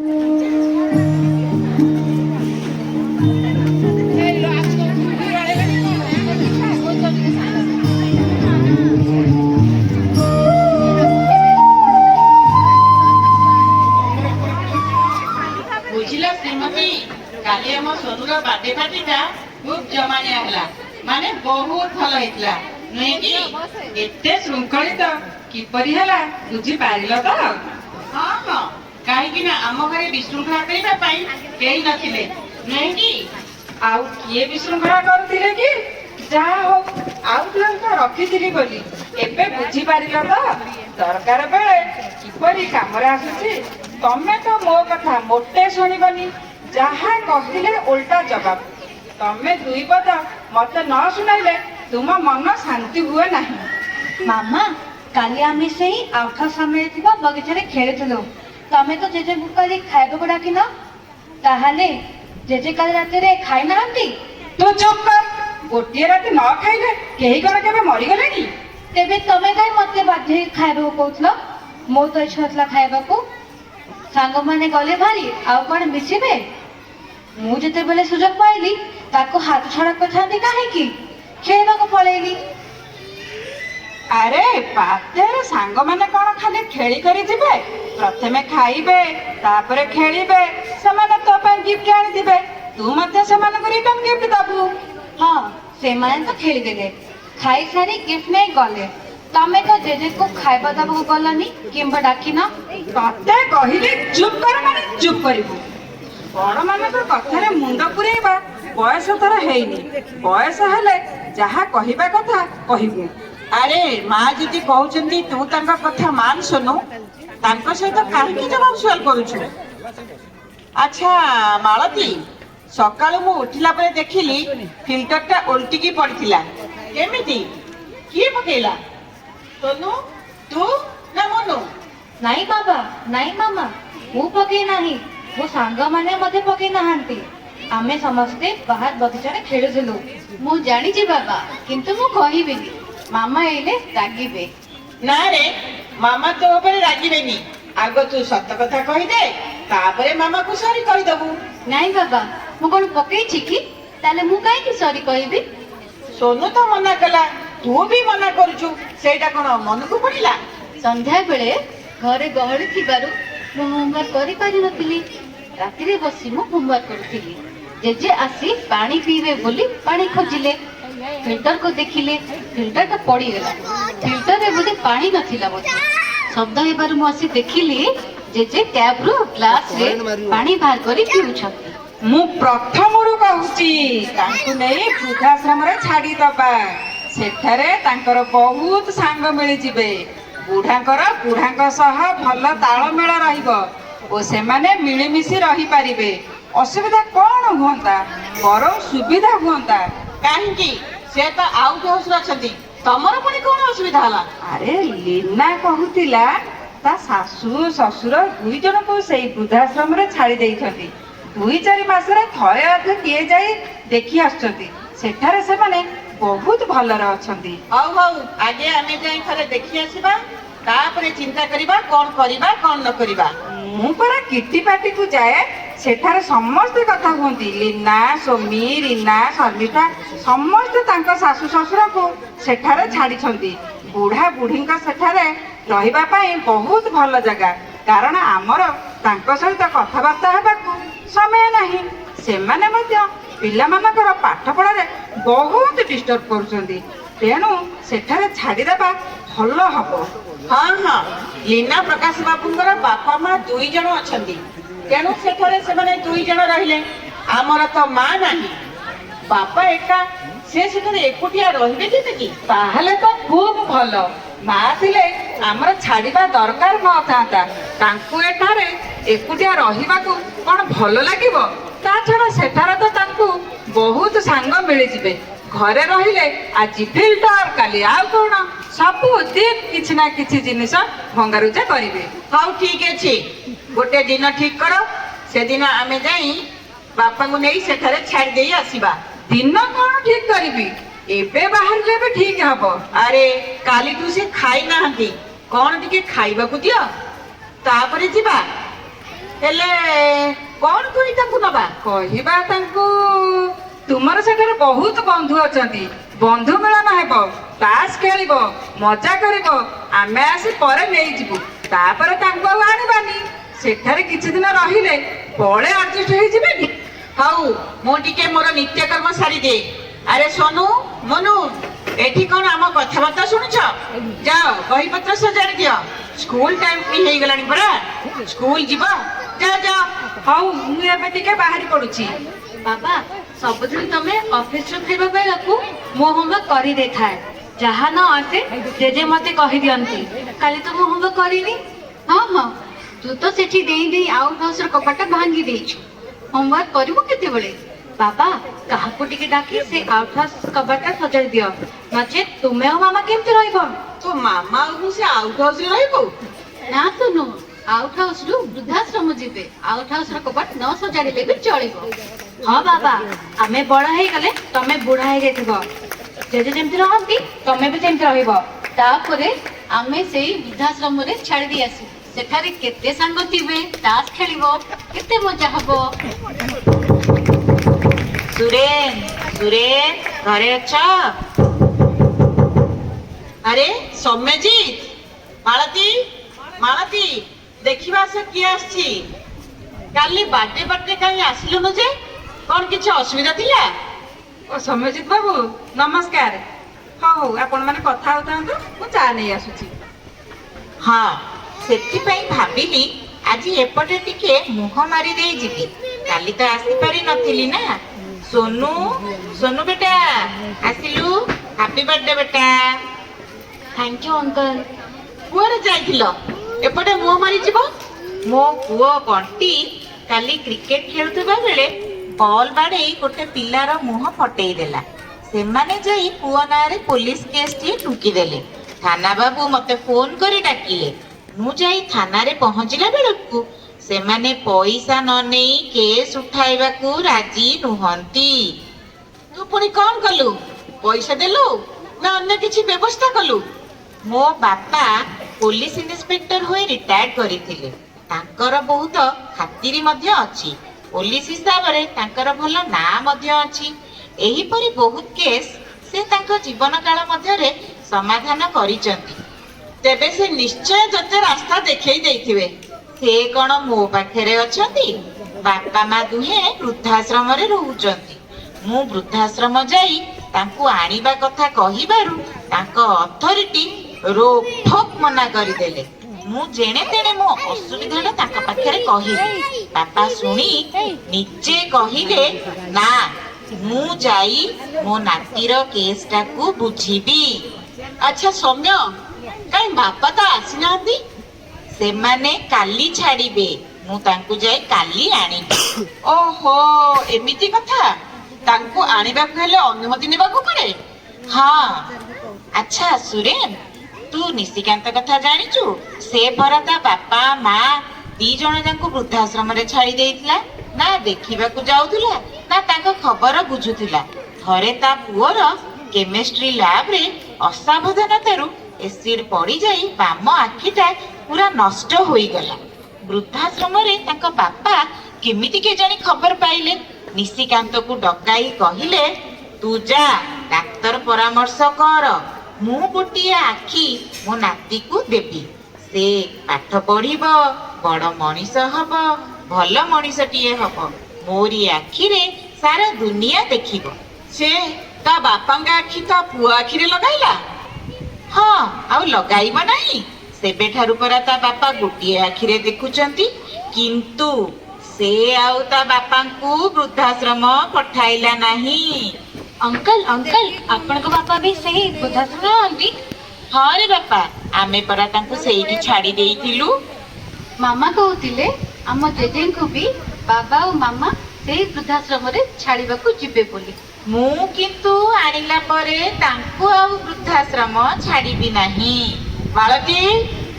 बुझिला श्रीमती काली आम सोनूर बर्थडे पार्टीटा खूब जमानिया हला माने बहुत भल हेतला नुहे कि एते श्रृंखलित किपरि हला बुझी पारिल तो हां हां काहे कि ना आम घरे विशृंखला करिबा पई केही नथिले नुहे कि आउ किए विशृंखला करथिले कि जा हो आउ तुरंत रखिथिली बोली एबे बुझी पारिल तो दरकार बेले किपरि कामरे आसुची तमे तो मो कथा मोटे शुणिबनी जहा कहले उल्टा जवाब तमे दुई पद मते न सुनाइले तुम मन शांति हुए नहीं। मामा काली आमे सेही आउठा समय थिबा बगीचा रे खेलुथलो तमे तो जेजे बुकाली खाइबो को डाकिन ताहाले जेजे काल रात रे खाइ नांती तू चुप कर गोटे रात न खाइले केही कोन केबे मरि गले नी तेबे तमे काई मते बाध्य खाइबो कहथलो मो तो इच्छा हतला खाइबा को सांग माने गले भारी आउ कोन मिसिबे मु जते बेले सुजोग पाइली ताको हाथ छड़ा कथांती काहे की खेलबा को पळेली। अरे पातेर सांग माने कोन खाली खेली करी जिबे प्रथमे खाइबे तापरे खेलिबे समान तो पे गिफ्ट आनी दिबे तू मते समान को रिटर्न गिफ्ट दबु हां से माने तो खेली देले खाई सारी गिफ्ट नै गले तमे तो जेजे को खाइबा दबो गलनी किंबा डाकिना तते कहिले चुप कर माने चुप करिबो बड़ माने तो कथारे मुंड पुरेबा बयस तोर हेइनी बयस हेले जहा कहिबा कथा कहिबो। अरे मां जदी कहउचंदी तू तांका कथा मान सुनु तांका सहित काहे की जवाब सवाल करूछु। अच्छा मालती सकाळु मु उठिला परे देखिली फिल्टरटा उल्टी की पड़थिला केमिति की पकेला सोनू तू ना मोनू नाई बाबा नाई मामा मु पके नाही मो सांग माने मते पके नाहंती आमे समस्ते बाहर बगीचा रे खेलुथलु मु जानि छी बाबा किंतु मु कहिबिनी मामा एले रागिबे ना रे मामा तो ऊपर रागिबेनी आगो तू सत्य कथा कहि दे तापरे मामा को सॉरी कहि दबु। नाई बाबा मु कोन पके छी कि ताले मु काई की सॉरी कहिबी सोनू तो मना कला तू भी मना करूछु सेटा कोन मन को पड़िला संध्या बेले घरे गहଳି थिबारु मु होमवर्क करि पारि नथिली राति रे बसी मु होमवर्क करथिली जेजे आसी पानी पीबे बोली पानी खोजिले फिल्टर को देखिले फिल्टर ता पड़ी गेला फिल्टर रे बोली पानी नथिला बोली शब्द हेबारु मु आसी देखिली जेजे टैप रो ग्लास रे पानी बाहर करी पिउछथि मु प्रथम रु कहूची तांकु नै वृद्धाश्रम रे छाडी दबा सेठारे तांकर बहुत सांग मिली जिबे बुढ़ांकर बुढ़ांक सह भल तालमेल रहिबो ओ सेमाने मिलिमिशि रही पारिबे असुविधा कौन हुंता बरं सुविधा हुंता काहेकि से तो आउट हाउस रे अछंती तमर पुनी कौन असुविधा हला। अरे लीना कहूतिला ता सासु ससुर दुई जन को सेई वृद्धाश्रम रे छाड़ी देइछंती 2-4 मास रे थरे अधे किए जाई देखि आछंती सेठारे से माने बहुत भलर अछंती। हौ हौ आगे आमे जाई थरे देखि आसीबा तापरे चिंता करिबा कोन न करिबा। मु परा किटी पार्टी को जाए सेठारे समस्त कथा हुंती लीना सोमी रीना शर्मिष्ठा समस्त तांका सासु ससुर को सेठारे छाड़ी छंती बुढ़ा बुढ़ी सेठारे रहिबा पई बहुत भल जगह कारण आमर तांका सहित कथबार्ता हेबाकू समय नहीं सेमाने मध्य पिला मानकर पाठ पढ़ा रे बहुत डिस्टर्ब करूछंती तेणु सेठारे छाड़ी देबा भल हबो। हाँ हाँ लीना प्रकाश बाबूंकर बापा माँ 2 जन अछंती तेणु सेठारे से माने 2 जन रहिले आमर तो माँ नाही बापा एका से सेठारे एकुटिया रहिबे जेते की ताहले तो खूब भल माँ थिले आमर छाड़ीबा दरकार न थांता तांकु एठारे एकुटिया रहिबाकू कोन भल लागिबो ता छड़ा सेठारे तो तांकु बहुत सांग मिली जिबे घरे रहिले आज फिल्टर काली आउ कोन सब दिन किछि ना किछि जिनिस भंगारुजा करिवे। हाउ ठीक अछि गोटे दिन ठीक करो से दिन आमे जाई बापा को नै सेठारे छाड़ देई आसीबा दिन कोन ठीक करिबी एबे बाहर जेबे ठीक हबो। अरे काली तू से खाई ना हंती कोन टिके खाइबा को दियो तापरे जिबा ହେଲେ କଣ କହି ତାଙ୍କୁ ନବା? କହିବା ତାଙ୍କୁ ତୁମର ସେଠାରେ ବହୁତ ବନ୍ଧୁ ଅଛନ୍ତି, ବନ୍ଧୁ ମିଳନ ହେବ, ତାସ ଖେଳିବ, ମଜା କରିବ, ଆମେ ଆସି ପରେ ନେଇଯିବୁ, ତାପରେ ତାଙ୍କୁ ଆଉ ଆଣିବାନି। ସେଠାରେ କିଛି ଦିନ ରହିଲେ ପଳେ ଆଡଜଷ୍ଟ ହେଇଯିବେନି। ହଉ ମୁଁ ଟିକେ ମୋର ନିତ୍ୟକର୍ମ ସାରିଦିଏ। ଆରେ ସୋନୁ, ମନୁ, ଏଠି କଣ ଆମ କଥାବାର୍ତ୍ତା ଶୁଣୁଛ? ଯାଅ ବହିପତ୍ର ସଜାଡି ଦିଅ, ସ୍କୁଲ ଟାଇମ ବି ହେଇଗଲାଣି ପରା, ସ୍କୁଲ ଯିବ, ଯାଅ ଯାଅ। ହଉ ମୁଁ ଏବେ ଟିକେ ବାହାରି ପଡୁଛି। ବାବା, ସବୁଦିନ ତମେ ଅଫିସରୁ ଫେରିବା ବେଳକୁ ମୋ ହୋମୱାର୍କ କରିଦେଇଥାଏ। ଯାହା ନ ଆସେ ଜେଜେ ମତେ କହିଦିଅନ୍ତି। କାଲି ତ ମୁଁ ହୋମୱାର୍କ କରିନି। ହଁ ହଁ, ତୁ ତ ସେଠି ଦେଇ ଦେଇ ଆଉଟ ହାଉସର କବାଟ ଭାଙ୍ଗି ଦେଇଛୁ। ହୋମୱାର୍କ କରିବୁ କେତେବେଳେ? ବାବା, କାହାକୁ ଟିକେ ଡାକି ସେ ଆଉଟ ହାଉସ କବାଟ ସଜାଡି ଦିଅ, ନଚେତ ତୁମେ ଆଉ ମାମା କେମିତି ରହିବ? ତୋ ମାମା ଆଉ ମୁଁ ସେ ଆଉଟ ହାଉସରେ ରହିବୁ? ନା ଶୁଣୁ, ଆଉଟ ହାଉସରୁ ବୃଦ୍ଧାଶ୍ରମ ଯିବେ। ଆଉଟ ହାଉସର କବାଟ ନ ସଜାଡ଼ିଲେ ବି ଚଳିବ। ହଁ ବାବା, ଆମେ ବଡ ହେଇଗଲେ ତମେ ବୁଢା ହେଇଯାଇଥିବ। ଜେଜେ ଯେମିତି ରହନ୍ତି ତମେ ବି ସେମିତି ରହିବ। ତାପରେ ଆମେ ସେଇ ବୃଦ୍ଧାଶ୍ରମରେ ଛାଡି ଦେଇ ଆସିବୁ। ସେଠାରେ କେତେ ସାଙ୍ଗ ଥିବେ, ତାସ ଖେଳିବ, କେତେ ମଜା ହବ। ସୁରେନ, ସୁରେନ, ଘରେ ଅଛ? ଆରେ ସୌମ୍ୟଜିତ, ମାଳତୀ, ମାଳତୀ, ଦେଖିବା ସେ କିଏ ଆସିଛି। କାଲି ବାର୍ଥଡେ କାହିଁ ଆସିଲୁନୁ ଯେ? କଣ କିଛି ଅସୁବିଧା ଥିଲା? ଓ ସୌମ୍ୟଜିତ ବାବୁ ନମସ୍କାର। ହଉ ଆପଣ ମାନେ କଥା ହଉଥାନ୍ତୁ, ମୁଁ ଚା ନେଇ ଆସୁଛି। ହଁ, ସେଥିପାଇଁ ଭାବିଲି ଆଜି ଏପଟେ ଟିକେ ମୁହଁ ମାରି ଦେଇ ଯିବି। କାଲି ତ ଆସିପାରି ନଥିଲି ନା। ସୋନୁ, ସୋନୁ ବେଟା ଆସିଲୁ, ହାପି ବାର୍ଥଡେ ବେଟା। Thank you uncle. କୁଆଡେ ଯାଇଥିଲ? ଏପଟେ ମୁହଁ ମାରିଯିବ। ମୋ ପୁଅ ବଣ୍ଟି କାଲି କ୍ରିକେଟ ଖେଳୁଥିବା ବେଳେ ବଲ୍ ବାଡେଇ ଗୋଟେ ପିଲାର ମୁହଁ ଫଟେଇ ଦେଲା। ସେମାନେ ଯାଇ ପୁଅ ନାଁରେ ପୋଲିସ କେସଟିଏ ଠୁକିଦେଲେ। ଥାନା ବାବୁ ମତେ ଫୋନ କରି ଡାକିଲେ। ମୁଁ ଯାଇ ଥାନାରେ ପହଞ୍ଚିଲା ବେଳକୁ ସେମାନେ ପଇସା ନ ନେଇ କେସ୍ ଉଠାଇବାକୁ ରାଜି ନୁହନ୍ତି। ତୁ ପୁଣି କଣ କଲୁ? ପଇସା ଦେଲୁ ନା ଅନ୍ୟ କିଛି ବ୍ୟବସ୍ଥା କଲୁ? ମୋ ବାପା ପୋଲିସ ଇନ୍ସପେକ୍ଟର ହୋଇ ରିଟାୟାର୍ଡ କରିଥିଲେ। ତାଙ୍କର ବହୁତ ଖାତିରି ମଧ୍ୟ ଅଛି। ପୋଲିସ ହିସାବରେ ତାଙ୍କର ଭଲ ନାଁ ମଧ୍ୟ ଅଛି। ଏହିପରି ବହୁତ କେସ୍ ସେ ତାଙ୍କ ଜୀବନ କାଳ ମଧ୍ୟରେ ସମାଧାନ କରିଛନ୍ତି। ତେବେ ସେ ନିଶ୍ଚୟ ତତେ ରାସ୍ତା ଦେଖେଇ ଦେଇଥିବେ। ସେ କଣ ମୋ ପାଖରେ ଅଛନ୍ତି? ବାପା ମା ଦୁହେଁ ବୃଦ୍ଧାଶ୍ରମରେ ରହୁଛନ୍ତି। ମୁଁ ବୃଦ୍ଧାଶ୍ରମ ଯାଇ ତାଙ୍କୁ ଆଣିବା କଥା କହିବାରୁ ତାଙ୍କ ଅଥରିଟି ରୋକଠୋକ ମନା କରିଦେଲେ। ମୁଁ ଯେଣେ ତେଣେ ମୋ ଅସୁବିଧାଟା ତାଙ୍କ ପାଖରେ କହିଲି। ବାପା ଶୁଣି ନିଜେ କହିଲେ, ନା, ମୁଁ ଯାଇ ମୋ ନାତିର କେସଟାକୁ ବୁଝିବି। ଆଚ୍ଛା ସୌମ୍ୟ, କାଇଁ ବାପା ତ ଆସିନାହାନ୍ତି? ସେମାନେ କାଲି ଛାଡିବେ। ମୁଁ ତାଙ୍କୁ ଯାଇ କାଲି ଆଣିବି। ଓହୋ, ଏମିତି କଥା। ତାଙ୍କୁ ଆଣିବାକୁ ହେଲେ ଅନୁମତି ନେବାକୁ ପଡେ? ହଁ। ଆଚ୍ଛା ସୁରେନ, ତୁ ନିଶିକାନ୍ତ କଥା ଜାଣିଛୁ? ସେ ପରା ତା ବାପା ମା ଦି ଜଣ ଯାଙ୍କୁ ବୃଦ୍ଧାଶ୍ରମରେ ଛାଡି ଦେଇଥିଲା। ନା ଦେଖିବାକୁ ଯାଉଥିଲା ନା ତାଙ୍କ ଖବର ବୁଝୁଥିଲା। ଥରେ ତା ପୁଅର କେମିଷ୍ଟ୍ରି ଲ୍ୟାବରେ ଅସାବଧାନତାରୁ ଏସିଡ ପଡିଯାଇ ବାମ ଆଖିଟା ପୁରା ନଷ୍ଟ ହୋଇଗଲା। ବୃଦ୍ଧାଶ୍ରମରେ ତାଙ୍କ ବାପା କେମିତି କେଜାଣି ଖବର ପାଇଲେ। ନିଶିକାନ୍ତକୁ ଡକାଇ କହିଲେ, ତୁ ଯା ଡାକ୍ତର ପରାମର୍ଶ କର। ମୁଁ ଗୋଟିଏ ଆଖି ମୋ ନାତିକୁ ଦେବି। ସେ ପାଠ ପଢିବ, ବଡ ମଣିଷ ହବ, ଭଲ ମଣିଷଟିଏ ହବ। ମୋରି ଆଖିରେ ସାରା ଦୁନିଆ ଦେଖିବ। ସେ ତା ବାପାଙ୍କ ଆଖି ତା ପୁଅ ଆଖିରେ ଲଗାଇଲା? ହଁ, ଆଉ ଲଗାଇବ ନାହିଁ? ସେବେଠାରୁ ପରା ତା ବାପା ଗୋଟିଏ ଆଖିରେ ଦେଖୁଛନ୍ତି। କିନ୍ତୁ ସେ ଆଉ ତା ବାପାଙ୍କୁ ବୃଦ୍ଧାଶ୍ରମ ପଠାଇଲା ନାହିଁ। ଅଙ୍କଲ, ଅଙ୍କଲ, ଆପଣଙ୍କ ବାପା ବି ସେଇ ବୃଦ୍ଧାଶ୍ରମ ରହନ୍ତି? ହଁ ରେ ବାପା, ଆମେ ପରା ତାଙ୍କୁ ସେଇଠି ଛାଡି ଦେଇଥିଲୁ। ମାମା କହୁଥିଲେ ଆମ ଜେଜେଙ୍କୁ ବି ବାବା ଓ ମାମା ସେଇ ବୃଦ୍ଧାଶ୍ରମରେ ଛାଡିବାକୁ ଯିବେ ବୋଲି। ମୁଁ କିନ୍ତୁ ଆଣିଲା ପରେ ତାଙ୍କୁ ଆଉ ବୃଦ୍ଧାଶ୍ରମ ଛାଡିବି ନାହିଁ। ମାଳତୀ,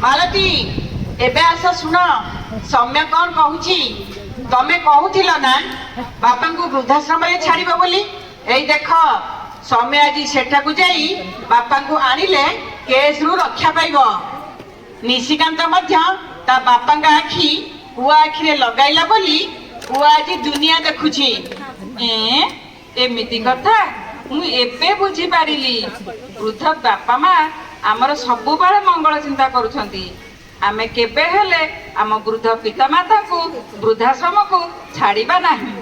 ମାଳତୀ, ଏବେ ଆସ ଶୁଣ, ସୌମ୍ୟ କଣ କହୁଛି। ତମେ କହୁଥିଲ ନା ବାପାଙ୍କୁ ବୃଦ୍ଧାଶ୍ରମରେ ଛାଡିବ ବୋଲି। ଏଇ ଦେଖ, ସୌମ୍ୟ ଆଜି ସେଠାକୁ ଯାଇ ବାପାଙ୍କୁ ଆଣିଲେ କେସରୁ ରକ୍ଷା ପାଇବ। ନିଶିକାନ୍ତ ମଧ୍ୟ ତା ବାପାଙ୍କ ଆଖି ପୁଅ ଆଖିରେ ଲଗାଇଲା ବୋଲି ପୁଅ ଆଜି ଦୁନିଆ ଦେଖୁଛି। ଏମିତି କଥା ମୁଁ ଏବେ ବୁଝିପାରିଲି। ବୃଦ୍ଧ ବାପା ମା ଆମର ସବୁବେଳେ ମଙ୍ଗଳ ଚିନ୍ତା କରୁଛନ୍ତି। ଆମେ କେବେ ହେଲେ ଆମ ବୃଦ୍ଧ ପିତାମାତାଙ୍କୁ ବୃଦ୍ଧାଶ୍ରମକୁ ଛାଡ଼ିବା ନାହିଁ।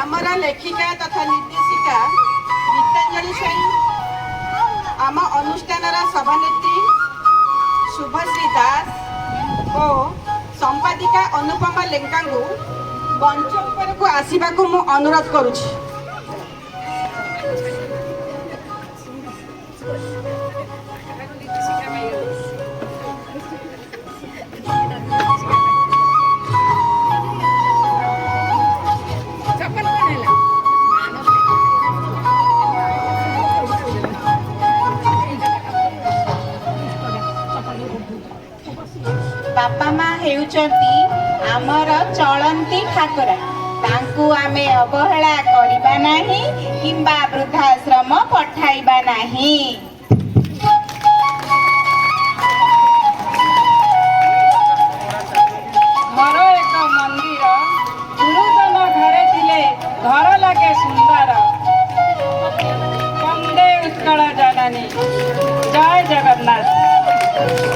ଆମର ଲେଖିକା ତଥା ନିର୍ଦ୍ଦେଶିକା ଗୀତାଞ୍ଜଳି ସ୍ୱାଇଁ, ଆମ ଅନୁଷ୍ଠାନର ସଭାନେତ୍ରୀ ଶୁଭଶ୍ରୀ ଦାସ ଓ ସମ୍ପାଦିକା ଅନୁପମା ଲେଙ୍କାଙ୍କୁ ମଞ୍ଚ ଉପରକୁ ଆସିବାକୁ ମୁଁ ଅନୁରୋଧ କରୁଛି। ବାପା ମା ହେଉଛନ୍ତି ଆମର ଚଳନ୍ତି ଠାକୁରା। ତାଙ୍କୁ ଆମେ ଅବହେଳା କରିବା ନାହିଁ କିମ୍ବା ବୃଦ୍ଧାଶ୍ରମ ପଠାଇବା ନାହିଁ। ଘର ଏକ ମନ୍ଦିର, ଗୁରୁଜନ ଘରେ ଥିଲେ ଘର ଲାଗେ ସୁନ୍ଦର। ବନ୍ଦେ ଉତ୍କଳ ଜନନୀ, ଜୟ ଜଗନ୍ନାଥ।